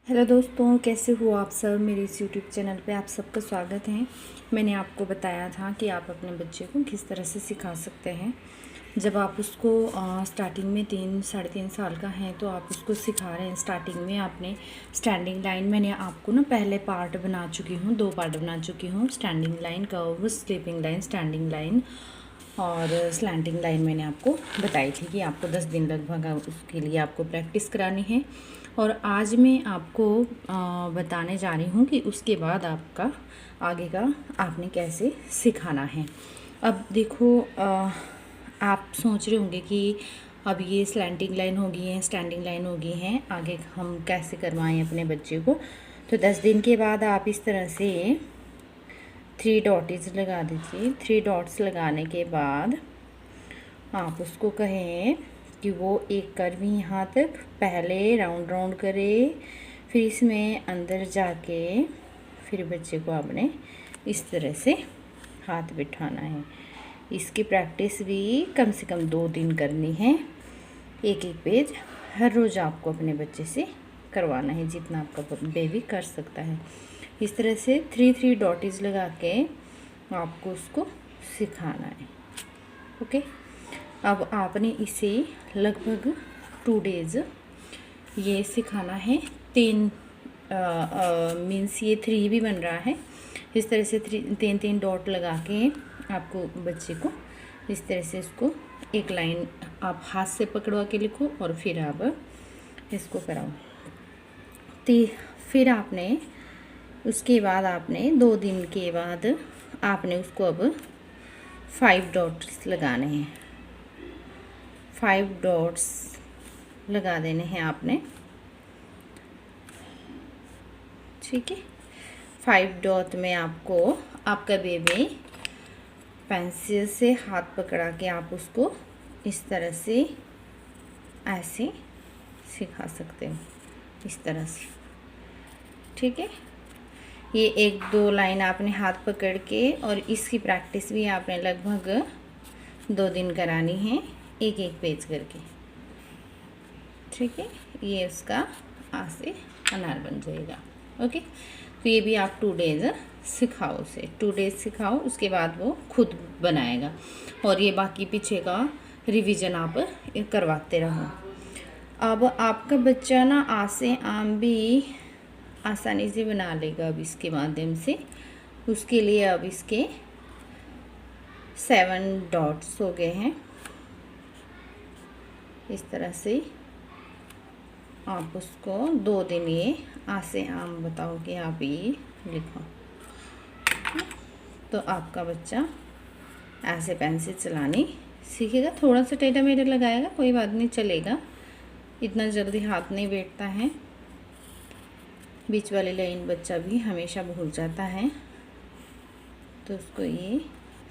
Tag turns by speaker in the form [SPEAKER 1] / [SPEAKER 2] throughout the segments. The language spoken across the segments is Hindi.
[SPEAKER 1] हेलो दोस्तों, कैसे हो आप सब। मेरे इस यूट्यूब चैनल पे आप सबका स्वागत है। मैंने आपको बताया था कि आप अपने बच्चे को किस तरह से सिखा सकते हैं। जब आप उसको स्टार्टिंग में 3-3.5 साल का है तो आप उसको सिखा रहे हैं। स्टार्टिंग में आपने स्टैंडिंग लाइन, मैंने आपको ना पहले पार्ट बना चुकी हूँ, 2 पार्ट बना चुकी हूँ। Standing line, curve, sleeping line, standing line और स्लैंटिंग लाइन मैंने आपको बताई थी कि आपको 10 दिन लगभग उसके लिए आपको प्रैक्टिस करानी है। और आज मैं आपको बताने जा रही हूँ कि उसके बाद आपका आगे का आपने कैसे सिखाना है। अब देखो, आप सोच रहे होंगे कि अब ये स्लैंटिंग लाइन हो गई है, स्टैंडिंग लाइन हो गई है, आगे हम कैसे करवाएं अपने बच्चे को। तो 10 दिन के बाद आप इस तरह से 3 डॉट्स लगा दीजिए। 3 डॉट्स लगाने के बाद आप उसको कहें कि वो एक कर्व यहाँ तक पहले राउंड राउंड करे, फिर इसमें अंदर जाके फिर बच्चे को आपने इस तरह से हाथ बिठाना है। इसकी प्रैक्टिस भी कम से कम 2 दिन करनी है। एक एक पेज हर रोज़ आपको अपने बच्चे से करवाना है, जितना आपका बेबी कर सकता है। इस तरह से 3 डॉट्स लगा के आपको उसको सिखाना है। ओके, अब आपने इसे लगभग 2 डेज़ ये सिखाना है। 3 मीन्स ये 3 भी बन रहा है। इस तरह से 3 डॉट लगा के आपको बच्चे को इस तरह से उसको एक लाइन आप हाथ से पकड़वा के लिखो और फिर आप इसको कराओ। तो फिर आपने उसके बाद आपने 2 दिन के बाद आपने उसको अब 5 डॉट्स लगाने हैं। 5 डॉट्स लगा देने हैं आपने, ठीक है। 5 डॉट में आपको आपका बेबी पेंसिल से हाथ पकड़ा के आप उसको इस तरह से ऐसे सिखा सकते हो, इस तरह से, ठीक है। ये 1-2 लाइन आपने हाथ पकड़ के, और इसकी प्रैक्टिस भी आपने लगभग 2 दिन करानी है, एक एक पेज करके, ठीक है। ये उसका आ से अनार बन जाएगा। ओके, तो ये भी आप 2 डेज़ सिखाओ उसे, 2 डेज़ सिखाओ, उसके बाद वो खुद बनाएगा। और ये बाकी पीछे का रिवीजन आप करवाते रहो। अब आपका बच्चा ना आ से आम भी आसानी से बना लेगा अब इसके माध्यम से। उसके लिए अब इसके 7 डॉट्स हो गए हैं। इस तरह से आप उसको 2 दिन ये आ से आम बताओ कि आप ये लिखो, तो आपका बच्चा ऐसे पेंसिल चलानी सीखेगा। थोड़ा सा टेढ़ा मेढ़ा लगाएगा, कोई बात नहीं, चलेगा। इतना जल्दी हाथ नहीं बैठता है। बीच वाली लाइन बच्चा भी हमेशा भूल जाता है, तो उसको ये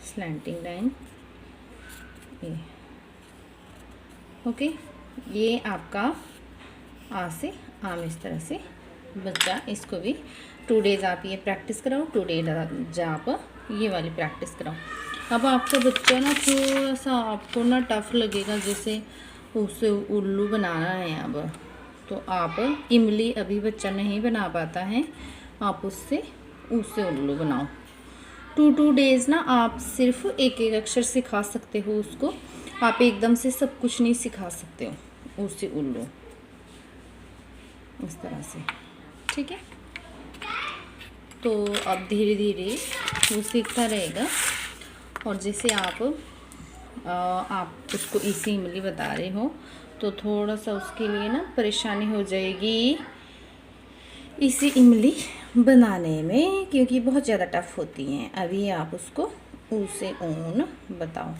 [SPEAKER 1] स्लैंटिंग लाइन, ये ओके। ये आपका आ से आम इस तरह से बच्चा, इसको भी 2 डेज़ आप ये प्रैक्टिस कराओ, 2 डेज आप ये वाली प्रैक्टिस कराओ। अब आपका बच्चा ना थोड़ा सा आपको ना टफ़ लगेगा, जैसे उसे उल्लू बनाना है। अब तो आप इमली अभी बच्चा नहीं बना पाता है, आप उससे उल्लू बनाओ। 2 डेज़ ना आप सिर्फ एक एक अक्षर सिखा सकते हो उसको, आप एकदम से सब कुछ नहीं सिखा सकते हो उससे उल्लू, इस तरह से, ठीक है। तो अब धीरे धीरे वो सीखता रहेगा। और जैसे आप उसको इसी इमली बता रहे हो, तो थोड़ा सा उसके लिए ना परेशानी हो जाएगी इसी इमली बनाने में, क्योंकि बहुत ज़्यादा टफ होती हैं। अभी आप उसको उसे ऊन बताओ,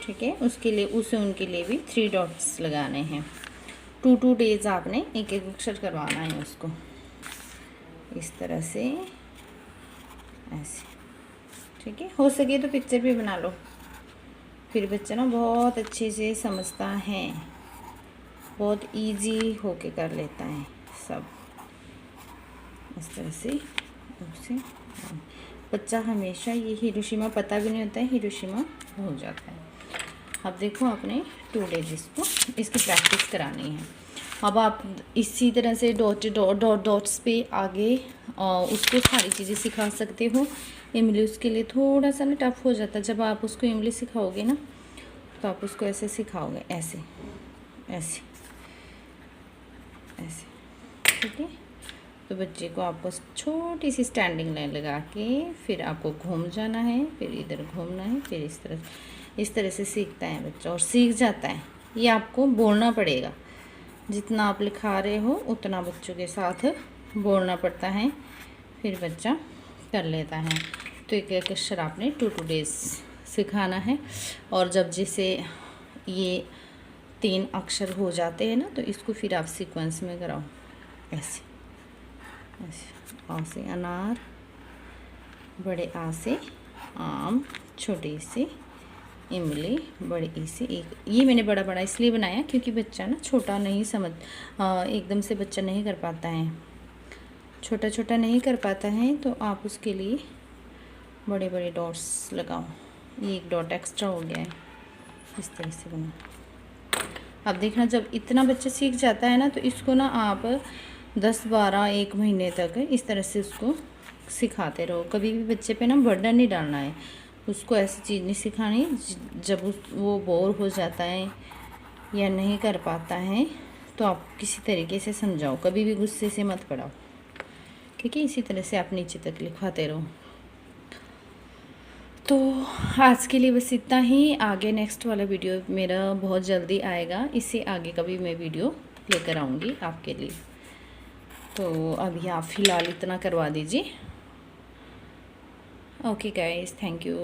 [SPEAKER 1] ठीक है। उसके लिए उसे ऊन के लिए भी 3 डॉट्स लगाने हैं। 2 डेज़ आपने एक एक अक्षर करवाना है उसको, इस तरह से, ऐसे, ठीक है। हो सके तो पिक्चर भी बना लो, फिर बच्चा ना बहुत अच्छे से समझता है, बहुत इजी होके कर लेता है सब, इस तरह से उसे। बच्चा हमेशा ये हिरोशिमा पता भी नहीं होता है, हिरोशिमा हो जाता है। अब देखो आपने 2 डेज इसको इसकी प्रैक्टिस करानी है। अब आप इसी तरह से डॉट्स पे आगे उसको सारी चीज़ें सिखा सकते हो। इमली उसके लिए थोड़ा सा ना टफ हो जाता है। जब आप उसको इमली सिखाओगे ना तो आप उसको ऐसे सिखाओगे, ऐसे ऐसे ऐसे, ठीक है। तो बच्चे को आपको छोटी सी स्टैंडिंग लाइन लगा के फिर आपको घूम जाना है, फिर इधर घूमना है, फिर इस तरह से सीखता है बच्चा और सीख जाता है। ये आपको बोलना पड़ेगा, जितना आप लिखा रहे हो उतना बच्चों के साथ बोलना पड़ता है, फिर बच्चा कर लेता है। तो एक एक अक्षर आपने 2 डेज़ सिखाना है। और जब जैसे ये 3 अक्षर हो जाते हैं ना तो इसको फिर आप सीक्वेंस में कराओ, ऐसे ऐसे। आ से अनार, बड़े आ से आम, छोटे से इमली, बड़े ई से एक। ये मैंने बड़ा बड़ा इसलिए बनाया क्योंकि बच्चा ना छोटा नहीं एकदम से बच्चा नहीं कर पाता है, छोटा छोटा नहीं कर पाता है, तो आप उसके लिए बड़े बड़े डॉट्स लगाओ। ये एक डॉट एक्स्ट्रा हो गया है, इस तरह से बना। अब देखना जब इतना बच्चा सीख जाता है ना तो इसको ना आप 10-12 1 महीने तक इस तरह से उसको सिखाते रहो। कभी भी बच्चे पे ना बर्डन नहीं डालना है, उसको ऐसी चीज़ नहीं सिखानी। जब वो बोर हो जाता है या नहीं कर पाता है तो आप किसी तरीके से समझाओ, कभी भी गुस्से से मत पढ़ाओ, ठीक है। इसी तरह से आप नीचे तक लिखवाते रहो। तो आज के लिए बस इतना ही। आगे नेक्स्ट वाला वीडियो मेरा बहुत जल्दी आएगा, इससे आगे का भी मैं वीडियो लेकर आऊँगी आपके लिए। तो अभी आप फ़िलहाल इतना करवा दीजिए। Okay guys, thank you.